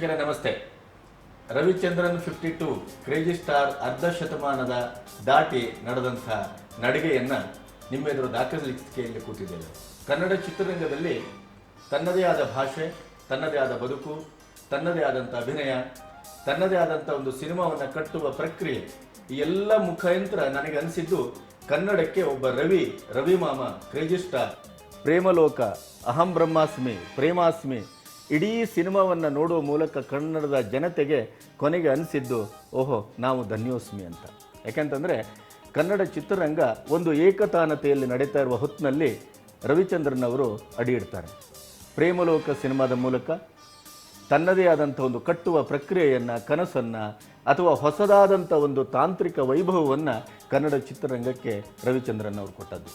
ವೀಕ್ಷಕರೇ ನಮಸ್ತೆ. Ravichandran 52 crazy star ಅರ್ಧ ಶತಮಾನದ ದಾಟಿ ನಡೆದಂಥ ನಡಿಗೆಯನ್ನು ನಿಮ್ಮೆದುರು ದಾಖಲಿಸಲಿಕ್ಕೆ ಇಲ್ಲಿ ಕೂತಿದ್ದೇವೆ. ಕನ್ನಡ ಚಿತ್ರರಂಗದಲ್ಲಿ ತನ್ನದೇ ಆದ ಭಾಷೆ, ತನ್ನದೇ ಆದ ಬದುಕು, ತನ್ನದೇ ಆದಂಥ ಅಭಿನಯ, ತನ್ನದೇ ಆದಂಥ ಒಂದು ಸಿನಿಮಾವನ್ನು ಕಟ್ಟುವ ಪ್ರಕ್ರಿಯೆ, ಈ ಎಲ್ಲ ಮುಖಾಂತರ ನನಗೆ ಅನಿಸಿದ್ದು ಕನ್ನಡಕ್ಕೆ ಒಬ್ಬ ರವಿ ಮಾಮ ಕ್ರೇಜಿ ಸ್ಟಾರ್, ಪ್ರೇಮಲೋಕ, ಅಹಂ ಬ್ರಹ್ಮಾಸ್ಮಿ, ಪ್ರೇಮಾಸ್ಮಿ ಇಡೀ ಸಿನಿಮಾವನ್ನು ನೋಡುವ ಮೂಲಕ ಕನ್ನಡದ ಜನತೆಗೆ ಕೊನೆಗೆ ಅನಿಸಿದ್ದು ಓಹೋ ನಾವು ಧನ್ಯೋಸ್ಮಿ ಅಂತ. ಯಾಕೆಂತಂದರೆ ಕನ್ನಡ ಚಿತ್ರರಂಗ ಒಂದು ಏಕತಾನತೆಯಲ್ಲಿ ನಡೀತಾ ಇರುವ ಹೊತ್ತಿನಲ್ಲಿ ರವಿಚಂದ್ರನ್ ಅವರು ಅಡಿ ಇಡ್ತಾರೆ. ಪ್ರೇಮಲೋಕ ಸಿನಿಮಾದ ಮೂಲಕ ತನ್ನದೇ ಆದಂಥ ಒಂದು ಕಟ್ಟುವ ಪ್ರಕ್ರಿಯೆಯನ್ನು, ಕನಸನ್ನು ಅಥವಾ ಹೊಸದಾದಂಥ ಒಂದು ತಾಂತ್ರಿಕ ವೈಭವವನ್ನು ಕನ್ನಡ ಚಿತ್ರರಂಗಕ್ಕೆ ರವಿಚಂದ್ರನ್ ಅವರು ಕೊಟ್ಟದ್ದು.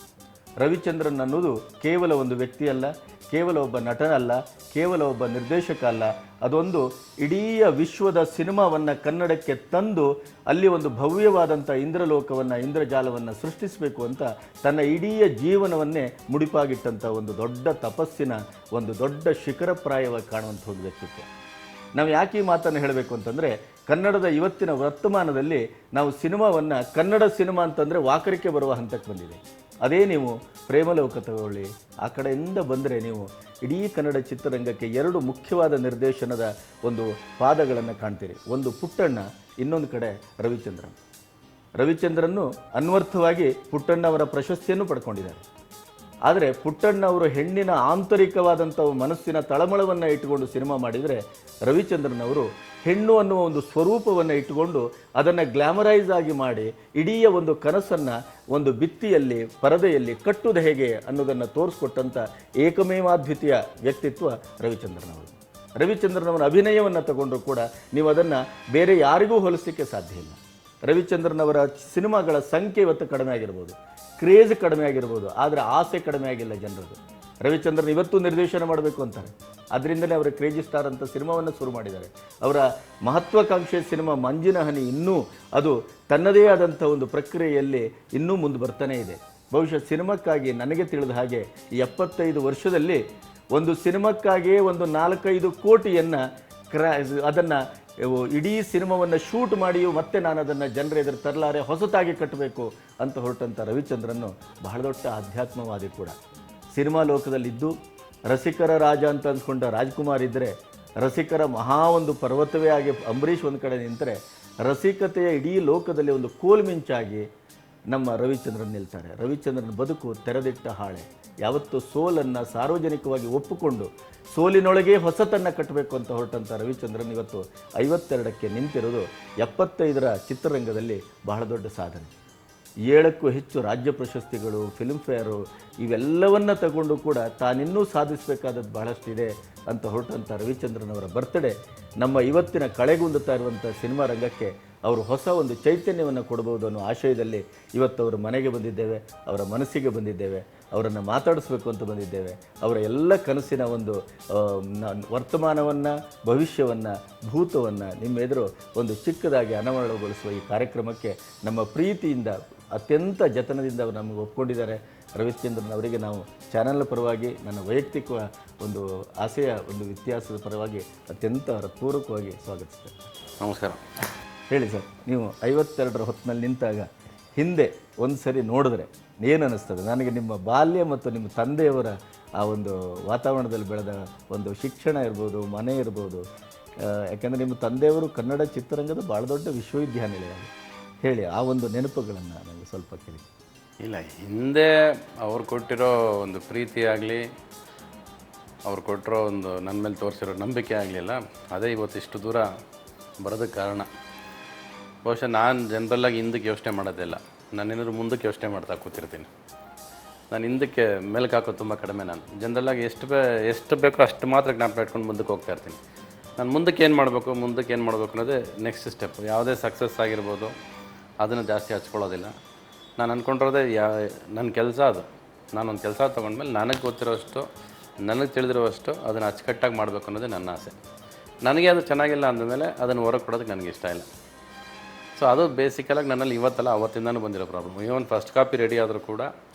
ರವಿಚಂದ್ರನ್ ಅನ್ನೋದು ಕೇವಲ ಒಂದು ವ್ಯಕ್ತಿ ಅಲ್ಲ, ಕೇವಲ ಒಬ್ಬ ನಟನಲ್ಲ, ಕೇವಲ ಒಬ್ಬ ನಿರ್ದೇಶಕ ಅಲ್ಲ, ಅದೊಂದು ಇಡೀ ವಿಶ್ವದ ಸಿನಿಮಾವನ್ನು ಕನ್ನಡಕ್ಕೆ ತಂದು ಅಲ್ಲಿ ಒಂದು ಭವ್ಯವಾದಂಥ ಇಂದ್ರಲೋಕವನ್ನು, ಇಂದ್ರಜಾಲವನ್ನು ಸೃಷ್ಟಿಸಬೇಕು ಅಂತ ತನ್ನ ಇಡೀ ಜೀವನವನ್ನೇ ಮುಡಿಪಾಗಿಟ್ಟಂಥ ಒಂದು ದೊಡ್ಡ ತಪಸ್ಸಿನ ಒಂದು ದೊಡ್ಡ ಶಿಖರಪ್ರಾಯವಾಗಿ ಕಾಣುವಂಥ ಒಂದು ವ್ಯಕ್ತಿತ್ವ. ನಾವು ಯಾಕೆ ಈ ಮಾತನ್ನು ಹೇಳಬೇಕು ಅಂತಂದರೆ, ಕನ್ನಡದ ಇವತ್ತಿನ ವರ್ತಮಾನದಲ್ಲಿ ನಾವು ಸಿನಿಮಾವನ್ನು ಕನ್ನಡ ಸಿನಿಮಾ ಅಂತಂದರೆ ವಾಕರಿಕೆ ಬರುವ ಹಂತಕ್ಕೆ ಬಂದಿದೆ. ಅದೇ ನೀವು ಪ್ರೇಮಲೋಕ ತಗೊಳ್ಳಿ, ಆ ಕಡೆಯಿಂದ ಬಂದರೆ ನೀವು ಇಡೀ ಕನ್ನಡ ಚಿತ್ರರಂಗಕ್ಕೆ ಎರಡು ಮುಖ್ಯವಾದ ನಿರ್ದೇಶನದ ಒಂದು ಪಾದಗಳನ್ನು ಕಾಣ್ತೀರಿ. ಒಂದು ಪುಟ್ಟಣ್ಣ, ಇನ್ನೊಂದು ಕಡೆ ರವಿಚಂದ್ರನ್ನು ಅನ್ವರ್ಥವಾಗಿ ಪುಟ್ಟಣ್ಣ ಅವರ ಪ್ರಶಸ್ತಿಯನ್ನು ಪಡ್ಕೊಂಡಿದ್ದಾರೆ. ಆದರೆ ಪುಟ್ಟಣ್ಣ ಅವರು ಹೆಣ್ಣಿನ ಆಂತರಿಕವಾದಂಥ ಮನಸ್ಸಿನ ತಳಮಳವನ್ನು ಇಟ್ಟುಕೊಂಡು ಸಿನಿಮಾ ಮಾಡಿದರೆ, ರವಿಚಂದ್ರನ್ ಅವರು ಹೆಣ್ಣು ಅನ್ನುವ ಒಂದು ಸ್ವರೂಪವನ್ನು ಇಟ್ಟುಕೊಂಡು ಅದನ್ನು ಗ್ಲಾಮರೈಸ್ ಆಗಿ ಮಾಡಿ ಇಡೀ ಒಂದು ಕನಸನ್ನು ಒಂದು ಭಿತ್ತಿಯಲ್ಲಿ, ಪರದೆಯಲ್ಲಿ ಕಟ್ಟುವುದು ಹೇಗೆ ಅನ್ನೋದನ್ನು ತೋರಿಸ್ಕೊಟ್ಟಂಥ ಏಕಮೇವಾದ್ವಿತೀಯ ವ್ಯಕ್ತಿತ್ವ ರವಿಚಂದ್ರನ್ ಅವರು. ರವಿಚಂದ್ರನ್ ಅವರ ಅಭಿನಯವನ್ನು ತಗೊಂಡ್ರೂ ಕೂಡ ನೀವು ಅದನ್ನು ಬೇರೆ ಯಾರಿಗೂ ಹೋಲಿಸಲಿಕ್ಕೆ ಸಾಧ್ಯ ಇಲ್ಲ. ರವಿಚಂದ್ರನ್ ಅವರ ಸಿನಿಮಾಗಳ ಸಂಖ್ಯೆ ಇವತ್ತು ಕಡಿಮೆ ಆಗಿರ್ಬೋದು, ಕ್ರೇಜ್ ಕಡಿಮೆ ಆಗಿರ್ಬೋದು, ಆದರೆ ಆಸೆ ಕಡಿಮೆ ಆಗಿಲ್ಲ ಜನರದು. ರವಿಚಂದ್ರನ್ ಇವತ್ತು ನಿರ್ದೇಶನ ಮಾಡಬೇಕು ಅಂತಾರೆ, ಅದರಿಂದಲೇ ಅವರ ಕ್ರೇಜಿ ಸ್ಟಾರ್ ಅಂತ ಸಿನಿಮಾವನ್ನು ಶುರು ಮಾಡಿದ್ದಾರೆ. ಅವರ ಮಹತ್ವಾಕಾಂಕ್ಷೆ ಸಿನಿಮಾ ಮಂಜಿನ ಹನಿ ಇನ್ನೂ ಅದು ತನ್ನದೇ ಆದಂಥ ಒಂದು ಪ್ರಕ್ರಿಯೆಯಲ್ಲಿ ಇನ್ನೂ ಮುಂದೆ ಬರ್ತಾನೇ ಇದೆ. ಬಹುಶಃ ಸಿನಿಮಾಕ್ಕಾಗಿ ನನಗೆ ತಿಳಿದ ಹಾಗೆ ಈ 75 ವರ್ಷದಲ್ಲಿ ಒಂದು ಸಿನಿಮಾಕ್ಕಾಗಿಯೇ ಒಂದು 4-5 ಕೋಟಿಯನ್ನು ಅದನ್ನು ಇಡೀ ಸಿನಿಮಾವನ್ನು ಶೂಟ್ ಮಾಡಿಯೂ ಮತ್ತೆ ನಾನು ಅದನ್ನು ಜನರ ಎದುರು ತರಲಾರೆ, ಹೊಸತಾಗಿ ಕಟ್ಟಬೇಕು ಅಂತ ಹೊರಟಂಥ ರವಿಚಂದ್ರನ್ನು ಬಹಳ ದೊಡ್ಡ ಆಧ್ಯಾತ್ಮವಾದಿ ಕೂಡ. ಸಿನಿಮಾ ಲೋಕದಲ್ಲಿದ್ದು ರಸಿಕರ ರಾಜ ಅಂತ ಅಂದ್ಕೊಂಡ ರಾಜ್ಕುಮಾರ್ ಇದ್ದರೆ, ರಸಿಕರ ಮಹಾ ಒಂದು ಪರ್ವತವೇ ಆಗಿ ಅಂಬರೀಷ್ ಒಂದು ಕಡೆ ನಿಂತರೆ, ರಸಿಕತೆಯ ಇಡೀ ಲೋಕದಲ್ಲಿ ಒಂದು ಕೋಲ್ಮಿಂಚಾಗಿ ನಮ್ಮ ರವಿಚಂದ್ರನ್ ನಿಲ್ತಾರೆ. ರವಿಚಂದ್ರನ್ ಬದುಕು ತೆರೆದಿಟ್ಟ ಹಾಳೆ. ಯಾವತ್ತು ಸೋಲನ್ನು ಸಾರ್ವಜನಿಕವಾಗಿ ಒಪ್ಪಿಕೊಂಡು ಸೋಲಿನೊಳಗೆ ಹೊಸತನ್ನು ಕಟ್ಟಬೇಕು ಅಂತ ಹೊರಟಂಥ ರವಿಚಂದ್ರನ್ ಇವತ್ತು 52ಕ್ಕೆ ನಿಂತಿರೋದು 75ರ ಚಿತ್ರರಂಗದಲ್ಲಿ ಬಹಳ ದೊಡ್ಡ ಸಾಧನೆ. 7ಕ್ಕೂ ಹೆಚ್ಚು ರಾಜ್ಯ ಪ್ರಶಸ್ತಿಗಳು, ಫಿಲ್ಮ್ಫೇರು ಇವೆಲ್ಲವನ್ನು ತಗೊಂಡು ಕೂಡ ತಾನಿನ್ನೂ ಸಾಧಿಸಬೇಕಾದದ್ದು ಬಹಳಷ್ಟಿದೆ ಅಂತ ಹೊರಟಂಥ ರವಿಚಂದ್ರನ್ ಅವರ ಬರ್ತ್ಡೇ ನಮ್ಮ ಇವತ್ತಿನ ಕಳೆಗುಂದುತ್ತಾ ಇರುವಂಥ ಸಿನಿಮಾ ರಂಗಕ್ಕೆ ಅವರು ಹೊಸ ಒಂದು ಚೈತನ್ಯವನ್ನು ಕೊಡ್ಬೋದು ಅನ್ನೋ ಆಶಯದಲ್ಲಿ ಇವತ್ತು ಅವರ ಮನೆಗೆ ಬಂದಿದ್ದೇವೆ, ಅವರ ಮನಸ್ಸಿಗೆ ಬಂದಿದ್ದೇವೆ, ಅವರನ್ನು ಮಾತಾಡಿಸ್ಬೇಕು ಅಂತ ಬಂದಿದ್ದೇವೆ. ಅವರ ಎಲ್ಲ ಕನಸಿನ ಒಂದು ವರ್ತಮಾನವನ್ನು, ಭವಿಷ್ಯವನ್ನು, ಭೂತವನ್ನು ನಿಮ್ಮ ಎದುರು ಒಂದು ಚಿಕ್ಕದಾಗಿ ಅನಾವರಣಗೊಳಿಸುವ ಈ ಕಾರ್ಯಕ್ರಮಕ್ಕೆ ನಮ್ಮ ಪ್ರೀತಿಯಿಂದ ಅತ್ಯಂತ ಜತನದಿಂದ ಅವರು ನಮಗೆ ಒಪ್ಕೊಂಡಿದ್ದಾರೆ. ರವಿಚಂದ್ರನ್ ಅವರಿಗೆ ನಾವು ಚಾನಲ್ ಪರವಾಗಿ, ನನ್ನ ವೈಯಕ್ತಿಕ ಒಂದು ಆಸೆಯ ಒಂದು ವ್ಯತ್ಯಾಸದ ಪರವಾಗಿ ಅತ್ಯಂತ ಹೃತ್ಪೂರ್ವಕವಾಗಿ ಸ್ವಾಗತಿಸ್ತೇನೆ. ನಮಸ್ಕಾರ. ಹೇಳಿ ಸರ್, ನೀವು 52ರ ಹೊತ್ತಿನಲ್ಲಿ ನಿಂತಾಗ ಹಿಂದೆ ಒಂದು ಸರಿ ನೋಡಿದ್ರೆ ಏನು ಅನ್ನಿಸ್ತದೆ? ನನಗೆ ನಿಮ್ಮ ಬಾಲ್ಯ ಮತ್ತು ನಿಮ್ಮ ತಂದೆಯವರ ಆ ಒಂದು ವಾತಾವರಣದಲ್ಲಿ ಬೆಳೆದ ಒಂದು ಶಿಕ್ಷಣ ಇರ್ಬೋದು, ಮನೆ ಇರ್ಬೋದು, ಯಾಕೆಂದರೆ ನಿಮ್ಮ ತಂದೆಯವರು ಕನ್ನಡ ಚಿತ್ರರಂಗದ ಭಾಳ ದೊಡ್ಡ ವಿಶ್ವವಿದ್ಯಾನಿಲಯ. ಹೇಳಿ ಆ ಒಂದು ನೆನಪುಗಳನ್ನು ನನಗೆ ಸ್ವಲ್ಪ ಕೇಳಿ. ಇಲ್ಲ, ಹಿಂದೆ ಅವ್ರು ಕೊಟ್ಟಿರೋ ಒಂದು ಪ್ರೀತಿ ಆಗಲಿ, ಅವ್ರು ಕೊಟ್ಟಿರೋ ಒಂದು ನನ್ನ ಮೇಲೆ ತೋರಿಸಿರೋ ನಂಬಿಕೆ ಆಗಲಿಲ್ಲ, ಅದೇ ಇವತ್ತು ಇಷ್ಟು ದೂರ ಬರೋದಕ್ಕೆ ಕಾರಣ. ಬಹುಶಃ ನಾನು ಜನರಲ್ಲಾಗಿ ಹಿಂದಕ್ಕೆ ಯೋಚನೆ ಮಾಡೋದಿಲ್ಲ, ನಾನೇನಾದ್ರು ಮುಂದಕ್ಕೆ ಯೋಚನೆ ಮಾಡ್ತಾ ಕೂತಿರ್ತೀನಿ. ನಾನು ಹಿಂದಕ್ಕೆ ಮೇಲಕ್ಕೆ ಹಾಕೋದು ತುಂಬ ಕಡಿಮೆ. ನಾನು ಜನರಲ್ಲಾಗಿ ಎಷ್ಟು ಬೇಕೋ ಅಷ್ಟು ಮಾತ್ರ ಜ್ಞಾಪಕ ಇಟ್ಕೊಂಡು ಮುಂದಕ್ಕೆ ಹೋಗ್ತಾ ಇರ್ತೀನಿ. ನಾನು ಮುಂದಕ್ಕೆ ಏನು ಮಾಡಬೇಕು ಅನ್ನೋದೇ ನೆಕ್ಸ್ಟ್ ಸ್ಟೆಪ್. ಯಾವುದೇ ಸಕ್ಸಸ್ ಆಗಿರ್ಬೋದು ಅದನ್ನು ಜಾಸ್ತಿ ಹಚ್ಕೊಳ್ಳೋದಿಲ್ಲ. ನಾನು ಅಂದ್ಕೊಂಡಿರೋದೇ ನನ್ನ ಕೆಲಸ ಅದು. ನಾನೊಂದು ಕೆಲಸ ತೊಗೊಂಡ್ಮೇಲೆ ನನಗೆ ಗೊತ್ತಿರೋಷ್ಟು, ನನಗೆ ತಿಳಿದಿರೋಷ್ಟು ಅದನ್ನು ಅಚ್ಚುಕಟ್ಟಾಗಿ ಮಾಡಬೇಕು ಅನ್ನೋದೇ ನನ್ನ ಆಸೆ. ನನಗೆ ಅದು ಚೆನ್ನಾಗಿಲ್ಲ ಅಂದಮೇಲೆ ಅದನ್ನು ಹೊರಗೆ ಕೊಡೋದಕ್ಕೆ ನನಗೆ ಇಷ್ಟ ಇಲ್ಲ. ಸೊ ಅದು ಬೇಸಿಕಲಾಗಿ ನನ್ನಲ್ಲಿ ಇವತ್ತಲ್ಲ ಅವತ್ತಿಂದನೂ ಬಂದಿರೋ ಪ್ರಾಬ್ಲಮ್. ಇವನ್ ಫಸ್ಟ್ ಕಾಪಿ ರೆಡಿ ಆದರೂ ಕೂಡ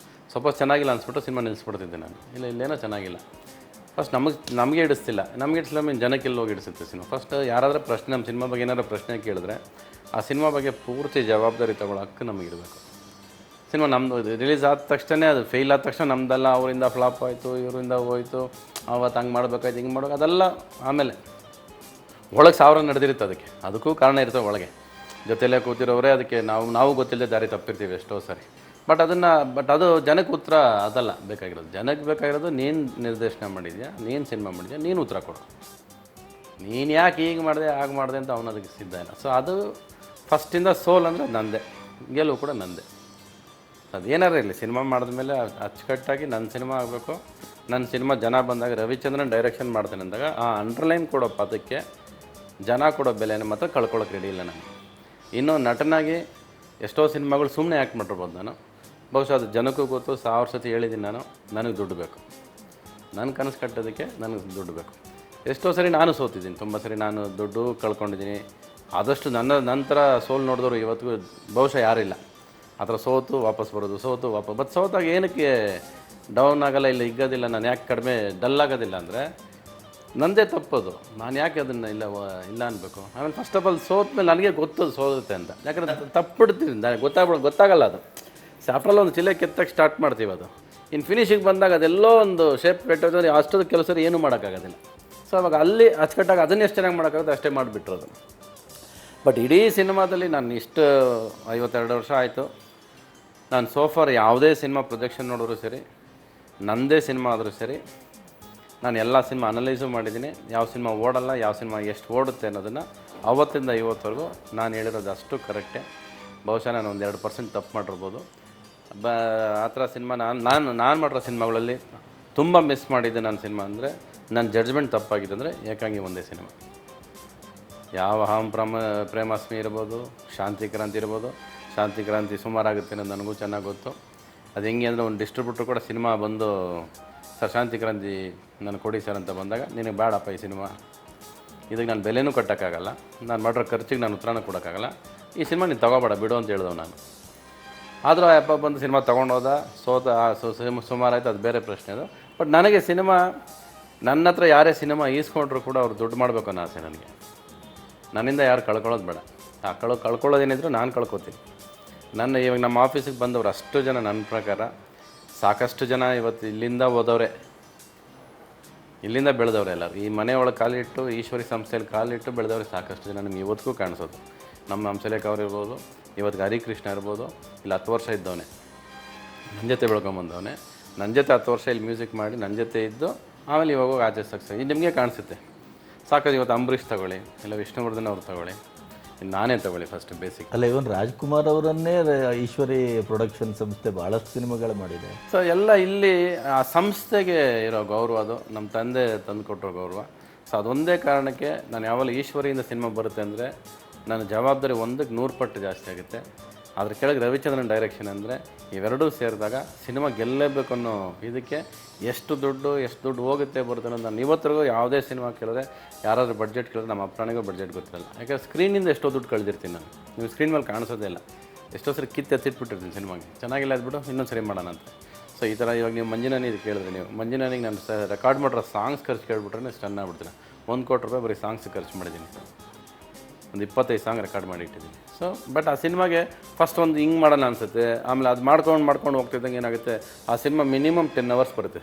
ಸಪೋಸ್ ಚೆನ್ನಾಗಿಲ್ಲ ಅನಿಸ್ಬಿಟ್ಟು ಸಿನಿಮಾ ನಿಲ್ಲಿಸ್ಬಿಡ್ತಿದ್ದೆ ನಾನು. ಇಲ್ಲೇನೋ ಚೆನ್ನಾಗಿಲ್ಲ, ಫಸ್ಟ್ ನಮಗೆ ಹಿಡಿಸ್ತಿಲ್ಲ, ನಮಗೆ ಹಿಡಿಸಿಲ್ಲ ಮೀನು ಜನಕ್ಕೆ ಎಲ್ಲಿ ಹೋಗಿ ಹಿಡಿಸುತ್ತೆ ಸಿನಿಮಾ. ಫಸ್ಟ್ ಯಾರಾದರೂ ಪ್ರಶ್ನೆ ನಮ್ಮ ಸಿನಿಮಾ ಬಗ್ಗೆ ಏನಾದರೂ ಪ್ರಶ್ನೆ ಕೇಳಿದ್ರೆ ಆ ಸಿನಿಮಾ ಬಗ್ಗೆ ಪೂರ್ತಿ ಜವಾಬ್ದಾರಿ ತಗೊಳ್ಳೋ ಹಕ್ಕು ನಮಗಿರಬೇಕು. ಸಿನಿಮಾ ನಮ್ಮದು ರಿಲೀಸ್ ಆದ ತಕ್ಷಣ ಅದು ಫೇಲ್ ಆದ ತಕ್ಷಣ ನಮ್ಮದೆಲ್ಲ ಅವರಿಂದ ಫ್ಲಾಪ್ ಆಯಿತು, ಇವರಿಂದ ಹೋಯಿತು, ಅವತ್ತು ಹಂಗೆ ಮಾಡ್ಬೇಕಾಯ್ತು, ಹಿಂಗೆ ಮಾಡೋದು, ಅದೆಲ್ಲ ಆಮೇಲೆ ಒಳಗೆ ಸಾವಿರ ನಡೆದಿರುತ್ತೆ. ಅದಕ್ಕೂ ಕಾರಣ ಇರ್ತವೆ ಒಳಗೆ, ಜೊತೆಯಲ್ಲೇ ಕೂತಿರೋರೇ ಅದಕ್ಕೆ ನಾವು ಗೊತ್ತಿಲ್ಲದೆ ದಾರಿ ತಪ್ಪಿರ್ತೀವಿ ಎಷ್ಟೋ ಸರಿ. ಬಟ್ ಅದು ಜನಕ್ಕೆ ಉತ್ತರ ಅದಲ್ಲ ಬೇಕಾಗಿರೋದು. ಜನಕ್ಕೆ ಬೇಕಾಗಿರೋದು ನೀನು ನಿರ್ದೇಶನ ಮಾಡಿದ್ಯಾ, ನೀನು ಸಿನಿಮಾ ಮಾಡಿದ್ಯಾ, ನೀನು ಉತ್ತರ ಕೊಡು. ನೀನು ಯಾಕೆ ಹೀಗೆ ಮಾಡಿದೆ ಹಾಗೆ ಮಾಡಿದೆ ಅಂತ ಅವನು ಅದಕ್ಕೆ ಸಿದ್ಧ ಇಲ್ಲ. ಸೊ ಅದು ಫಸ್ಟಿಂದ ಸೋಲ್ ಅಂದರೆ ನಂದೆ, ಗೆಲುವು ಕೂಡ ನಂದೆ. ಅದು ಏನಾರು ಇರಲಿ, ಸಿನಿಮಾ ಮಾಡಿದ್ಮೇಲೆ ಅಚ್ಚುಕಟ್ಟಾಗಿ ನನ್ನ ಸಿನಿಮಾ ಆಗಬೇಕು. ನನ್ನ ಸಿನಿಮಾ ಜನ ಬಂದಾಗ ರವಿಚಂದ್ರನ್ ಡೈರೆಕ್ಷನ್ ಮಾಡ್ತೇನೆ ಅಂದಾಗ ಆ ಅಂಡರ್ಲೈನ್ ಕೊಡೋ ಪದಕ್ಕೆ ಜನ ಕೊಡೋ ಬೆಲೆನ ಮಾತ್ರ ಕಳ್ಕೊಳ್ಳೋಕೆ ರೆಡಿ ಇಲ್ಲ ನಾನು. ಇನ್ನೂ ನಟನಾಗಿ ಎಷ್ಟೋ ಸಿನಿಮಾಗಳು ಸುಮ್ಮನೆ ಆ್ಯಕ್ಟ್ ಮಾಡಿರ್ಬೋದು ನಾನು. ಬಹುಶಃ ಅದು ಜನಕ್ಕೂ ಗೊತ್ತು, 1000 ಸತಿ ಹೇಳಿದ್ದೀನಿ ನಾನು, ನನಗೆ ದುಡ್ಡು ಬೇಕು. ನನ್ನ ಕನಸು ಕಟ್ಟೋದಕ್ಕೆ ನನಗೆ ದುಡ್ಡು ಬೇಕು. ಎಷ್ಟೋ ಸರಿ ನಾನು ಸೋತಿದ್ದೀನಿ, ತುಂಬ ಸರಿ ನಾನು ದುಡ್ಡು ಕಳ್ಕೊಂಡಿದ್ದೀನಿ. ಆದಷ್ಟು ನನ್ನ ನಂತರ ಸೋಲು ನೋಡಿದವರು ಇವತ್ತಿಗೂ ಬಹುಶಃ ಯಾರಿಲ್ಲ. ಆ ಥರ ಸೋತು ವಾಪಸ್ ಬರೋದು, ಬಟ್ ಸೋತಾಗ ಏನಕ್ಕೆ ಡೌನ್ ಆಗಲ್ಲ, ಇಲ್ಲ ಹಿಗ್ಗೋದಿಲ್ಲ, ನಾನು ಯಾಕೆ ಕಡಿಮೆ ಡಲ್ ಆಗೋದಿಲ್ಲ ಅಂದರೆ ನಂದೇ ತಪ್ಪದು. ನಾನು ಯಾಕೆ ಅದನ್ನು ಇಲ್ಲ ಅನ್ಬೇಕು. ಆಮೇಲೆ ಫಸ್ಟ್ ಆಫ್ ಆಲ್ ಸೋತ ಮೇಲೆ ನನಗೆ ಗೊತ್ತದು ಸೋರುತ್ತೆ ಅಂತ. ಯಾಕಂದರೆ ತಪ್ಪಿಡ್ತೀನಿ, ನನಗೆ ಗೊತ್ತಾಗಲ್ಲ ಅದು. ಆಫ್ಟ್ರಲ್ಲಿ ಒಂದು ಚಿಲೆ ಕೆತ್ತಕ್ಕೆ ಸ್ಟಾರ್ಟ್ ಮಾಡ್ತೀವಿ, ಅದು ಇನ್ನು ಫಿನಿಶಿಗೆ ಬಂದಾಗ ಅದೆಲ್ಲೋ ಒಂದು ಶೇಪ್ ಕೆಟ್ಟೋದ್ರೆ ಅಷ್ಟೊಂದು ಕೆಲಸ ಏನೂ ಮಾಡೋಕ್ಕಾಗೋದಿಲ್ಲ. ಸೊ ಅವಾಗ ಅಲ್ಲಿ ಅಚ್ಚುಕಟ್ಟಾಗಿ ಅದನ್ನು ಎಷ್ಟು ಚೆನ್ನಾಗಿ ಮಾಡೋಕ್ಕಾಗುತ್ತೆ ಅಷ್ಟೇ ಮಾಡಿಬಿಟ್ರೋದು. ಬಟ್ ಇಡೀ ಸಿನಿಮಾದಲ್ಲಿ ನಾನು ಇಷ್ಟು 52 ವರ್ಷ ಆಯಿತು, ನಾನು ಸೋಫಾರ್ ಯಾವುದೇ ಸಿನಿಮಾ ಪ್ರೊಜೆಕ್ಷನ್ ನೋಡಿದ್ರು ಸರಿ, ನನ್ನದೇ ಸಿನಿಮಾ ಆದರೂ ಸರಿ, ನಾನು ಎಲ್ಲ ಸಿನಿಮಾ ಅನಲೈಸು ಮಾಡಿದ್ದೀನಿ. ಯಾವ ಸಿನಿಮಾ ಓಡಲ್ಲ, ಯಾವ ಸಿನಿಮಾ ಎಷ್ಟು ಓಡುತ್ತೆ ಅನ್ನೋದನ್ನು ಅವತ್ತಿಂದ ಇವತ್ತವರೆಗೂ ನಾನು ಹೇಳಿರೋದು ಅಷ್ಟು ಕರೆಕ್ಟೇ. ಬಹುಶಃ ನಾನು ಒಂದು 2% ತಪ್ಪು ಮಾಡಿರ್ಬೋದು. ಆ ಥರ ಸಿನಿಮಾ ನಾನು ಮಾಡಿರೋ ಸಿನಿಮಾಗಳಲ್ಲಿ ತುಂಬ ಮಿಸ್ ಮಾಡಿದ್ದೆ. ನನ್ನ ಸಿನಿಮಾ ಅಂದರೆ ನನ್ನ ಜಡ್ಜ್ಮೆಂಟ್ ತಪ್ಪಾಗಿದೆ ಅಂದರೆ ಏಕಾಂಗಿ ಒಂದೇ ಸಿನಿಮಾ. ಯಾವ ಪ್ರೇಮಾಸ್ಮಿ ಇರ್ಬೋದು, ಶಾಂತಿ ಕ್ರಾಂತಿ ಇರ್ಬೋದು. ಶಾಂತಿ ಕ್ರಾಂತಿ ಸುಮಾರಾಗುತ್ತೆ ಅನ್ನೋದು ನನಗೂ ಚೆನ್ನಾಗಿ ಗೊತ್ತು. ಅದು ಹೆಂಗೆ ಅಂದರೆ ಒಂದು ಡಿಸ್ಟ್ರಿಬ್ಯೂಟ್ರ್ ಕೂಡ ಸಿನಿಮಾ ಬಂದು ಸರ್ ಶಾಂತಿ ಕ್ರಾಂತಿ ನಾನು ಕೊಡಿ ಸರ್ ಅಂತ ಬಂದಾಗ, ನಿನಗೆ ಬೇಡಪ್ಪ ಈ ಸಿನಿಮಾ, ಇದಕ್ಕೆ ನಾನು ಬೆಲೆನೂ ಕಟ್ಟೋಕ್ಕಾಗಲ್ಲ, ನಾನು ಮಾಡಿರೋ ಖರ್ಚಿಗೆ ನಾನು ಉತ್ತರನೂ ಕೊಡೋಕ್ಕಾಗಲ್ಲ, ಈ ಸಿನಿಮಾ ನೀನು ತೊಗೋಬೇಡ ಬಿಡು ಅಂತ ಹೇಳಿದವು ನಾನು. ಆದರೂ ಆ ಅಪ್ಪ ಬಂದು ಸಿನಿಮಾ ತೊಗೊಂಡೋದ, ಸುಮಾರಾಯ್ತು, ಅದು ಬೇರೆ ಪ್ರಶ್ನೆ ಅದು. ಬಟ್ ನನಗೆ ಸಿನಿಮಾ, ನನ್ನ ಹತ್ರ ಯಾರೇ ಸಿನಿಮಾ ಈಸ್ಕೊಂಡ್ರು ಕೂಡ ಅವ್ರು ದುಡ್ಡು ಮಾಡಬೇಕು ಅನ್ನೋ ಆಸೆ ನನಗೆ. ನನ್ನಿಂದ ಯಾರು ಕಳ್ಕೊಳ್ಳೋದು ಬೇಡ. ಆ ಕಳ್ಕೊಳ್ಳೋದೇನಿದ್ರು ನಾನು ಕಳ್ಕೊತೀನಿ. ಇವಾಗ ನಮ್ಮ ಆಫೀಸಿಗೆ ಬಂದವರು ಅಷ್ಟು ಜನ, ನನ್ನ ಪ್ರಕಾರ ಸಾಕಷ್ಟು ಜನ ಇವತ್ತು ಇಲ್ಲಿಂದ ಹೋದವರೇ, ಇಲ್ಲಿಂದ ಬೆಳೆದವ್ರೆ ಎಲ್ಲರೂ. ಈ ಮನೆ ಒಳಗೆ ಕಾಲಿಟ್ಟು, ಈಶ್ವರಿ ಸಂಸ್ಥೆಯಲ್ಲಿ ಕಾಲಿಟ್ಟು ಬೆಳೆದವ್ರೆ ಸಾಕಷ್ಟು ಜನ ನಿಮ್ಗೆ ಇವತ್ತಿಗೂ ಕಾಣಿಸೋದು. ನಮ್ಮ ಹಂಸಲೇಖ ಅವ್ರು ಇರ್ಬೋದು, ಇವತ್ತು ಹರಿಕೃಷ್ಣ ಇರ್ಬೋದು, ಇಲ್ಲಿ 10 ವರ್ಷ ಇದ್ದವನೇ, ನನ್ನ ಜೊತೆ ಬೆಳ್ಕೊಂಬಂದವನೇ, ನನ್ನ ಜೊತೆ 10 ವರ್ಷ ಇಲ್ಲಿ ಮ್ಯೂಸಿಕ್ ಮಾಡಿ ನನ್ನ ಜೊತೆ ಇದ್ದು ಆಮೇಲೆ ಇವಾಗ ಹೋಗಿ ಆಚೆ ಸಕ್ಸಸ್. ಇದು ನಿಮಗೆ ಕಾಣಿಸುತ್ತೆ ಸಾಕಷ್ಟು. ಇವತ್ತು ಅಂಬರೀಷ್ ತಗೊಳ್ಳಿ, ಇಲ್ಲ ವಿಷ್ಣುವರ್ಧನ್ ಅವ್ರು ತಗೊಳ್ಳಿ, ನಾನೇ ತಗೊಳ್ಳಿ ಫಸ್ಟ್ ಬೇಸಿಕ್. ಅಲ್ಲ, ಇವನ್ ರಾಜ್ಕುಮಾರ್ ಅವರನ್ನೇ ಈಶ್ವರಿ ಪ್ರೊಡಕ್ಷನ್ ಸಂಸ್ಥೆ ಭಾಳಷ್ಟು ಸಿನಿಮಾಗಳು ಮಾಡಿದೆ. ಸೊ ಎಲ್ಲ ಇಲ್ಲಿ ಆ ಸಂಸ್ಥೆಗೆ ಇರೋ ಗೌರವ, ಅದು ನಮ್ಮ ತಂದೆ ತಂದು ಕೊಟ್ಟಿರೋ ಗೌರವ. ಸೊ ಅದೊಂದೇ ಕಾರಣಕ್ಕೆ ನಾನು ಯಾವಾಗಲೂ ಈಶ್ವರಿಯಿಂದ ಸಿನಿಮಾ ಬರುತ್ತೆ ಅಂದರೆ ನನ್ನ ಜವಾಬ್ದಾರಿ 1ಕ್ಕೆ 100 ಪಟ್ಟು ಜಾಸ್ತಿ ಆಗುತ್ತೆ. ಅದ್ರ ಕೆಳಗೆ ರವಿಚಂದ್ರನ್ ಡೈರೆಕ್ಷನ್ ಅಂದರೆ ಇವೆರಡೂ ಸೇರಿದಾಗ ಸಿನಿಮಾ ಗೆಲ್ಲಲೇಬೇಕು ಅನ್ನೋ ಇದಕ್ಕೆ ಎಷ್ಟು ದುಡ್ಡು ಹೋಗುತ್ತೆ ಬರುತ್ತೆ ಅನ್ನೋದು. ನಾನು ಇವತ್ತರೆಗೂ ಯಾವುದೇ ಸಿನಿಮಾ ಕೇಳಿದ್ರೆ, ಯಾರಾದರೂ ಬಡ್ಜೆಟ್ ಕೇಳಿದ್ರೆ ನಮ್ಮ ಅಪ್ಪನಿಗೂ ಬಡ್ಜೆಟ್ ಗೊತ್ತಿರಲ್ಲ. ಯಾಕಂದರೆ ಸ್ಕ್ರೀನಿಂದ ಎಷ್ಟೋ ದುಡ್ಡು ಕಳೆದಿರ್ತೀನಿ ನಾನು. ನೀವು ಸ್ಕ್ರೀನ್ ಮೇಲೆ ಕಾಣಿಸೋದೇ ಇಲ್ಲ. ಎಷ್ಟೋ ಸರಿ ಎತ್ತಿಟ್ಬಿಟ್ಟಿರ್ತೀನಿ ಸಿನಿಮಾಗೆ, ಚೆನ್ನಾಗಿಲ್ಲ ಅದ್ಬಿಟ್ಟು ಇನ್ನೊಂದು ಸರಿ ಮಾಡೋಣ ಅಂತ. ಸೊ ಈ ಥರ ಇವಾಗ ನೀವು ಮಂಜುನಾನಿ ಇದು ಕೇಳಿದ್ರೆ, ನೀವು ಮಂಜುನಾನಿಗೆ ನಾನು ರೆಕಾರ್ಡ್ ಮಾಡಿರೋ ಸಾಂಗ್ಸ್ ಖರ್ಚು ಕೇಳ್ಬಿಟ್ರೆ ಸ್ಟನ್ ಆಗ್ಬಿಡ್ತೀನಿ. 1 ಕೋಟಿ ರೂಪಾಯಿ ಬರೀ ಸಾಂಗ್ಸ್ ಖರ್ಚು ಮಾಡಿದ್ದೀನಿ. ಒಂದು 25 ಸಾಂಗ್ ರೆಕಾರ್ಡ್ ಮಾಡಿ ಇಟ್ಟಿದ್ದೀನಿ. ಸೊ ಬಟ್ ಆ ಸಿನಿಮಾಗೆ ಫಸ್ಟ್ ಒಂದು ಹಿಂಗೆ ಮಾಡೋಣ ಅನಿಸುತ್ತೆ. ಆಮೇಲೆ ಅದು ಮಾಡ್ಕೊಂಡು ಹೋಗ್ತಿದ್ದಂಗೆ ಏನಾಗುತ್ತೆ, ಆ ಸಿನಿಮಾ ಮಿನಿಮಮ್ 10 ಅವರ್ಸ್ ಬರುತ್ತೆ.